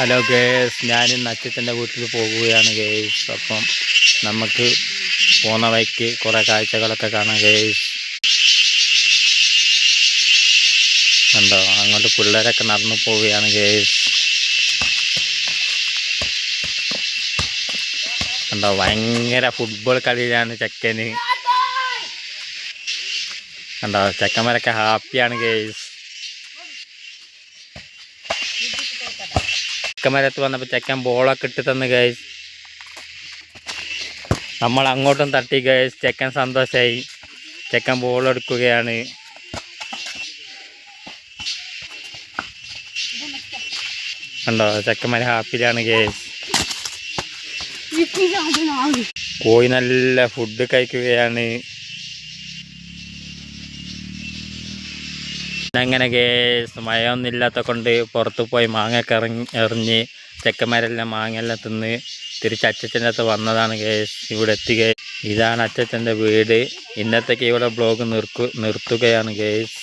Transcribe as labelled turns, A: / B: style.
A: Hello guys, ഞാനിന്ന് അച്ഛൻ്റെ വീട്ടിൽ പോകുകയാണ് ഗേസ്. അപ്പം നമുക്ക് പോകുന്ന വഴിക്ക് കുറേ കാഴ്ചകളൊക്കെ കാണാം ഗേസ്. കണ്ടോ, അങ്ങോട്ട് പിള്ളേരൊക്കെ നടന്നു പോവുകയാണ് ഗേസ്. കണ്ടോ, ഭയങ്കര ഫുട്ബോൾ കളിയിലാണ് ചെക്കന്. കണ്ടോ, ചെക്കന്മാരൊക്കെ ഹാപ്പിയാണ് ഗേസ്. ചെക്കന്മാരത്ത് വന്നപ്പോൾ ചെക്കൻ ബോളൊക്കെ ഇട്ട് തന്നു ഗേസ്. നമ്മൾ അങ്ങോട്ടും തട്ടി ഗേസ്. ചെക്കൻ സന്തോഷമായി. ചെക്കൻ ബോൾ എടുക്കുകയാണ്. കണ്ടോ, ചെക്കന്മാർ ഹാപ്പിയിലാണ് ഗേസ്. കോഴി നല്ല ഫുഡ് കഴിക്കുകയാണ്. അങ്ങനെ ഗേസ്, മഴയൊന്നും ഇല്ലാത്ത കൊണ്ട് പുറത്ത് പോയി മാങ്ങയൊക്കെ എറിഞ്ഞ് ചെക്കന്മാരെല്ലാം മാങ്ങയെല്ലാം തിന്ന് തിരിച്ച് അച്ഛൻ്റെ അടുത്ത് വന്നതാണ് ഗേസ്. ഇവിടെ എത്തി ഗേസ്. ഇതാണ് അച്ഛൻ്റെ വീട്. ഇന്നത്തേക്ക് ഇവിടെ ബ്ലോഗ് നിർത്തുകയാണ് ഗേസ്.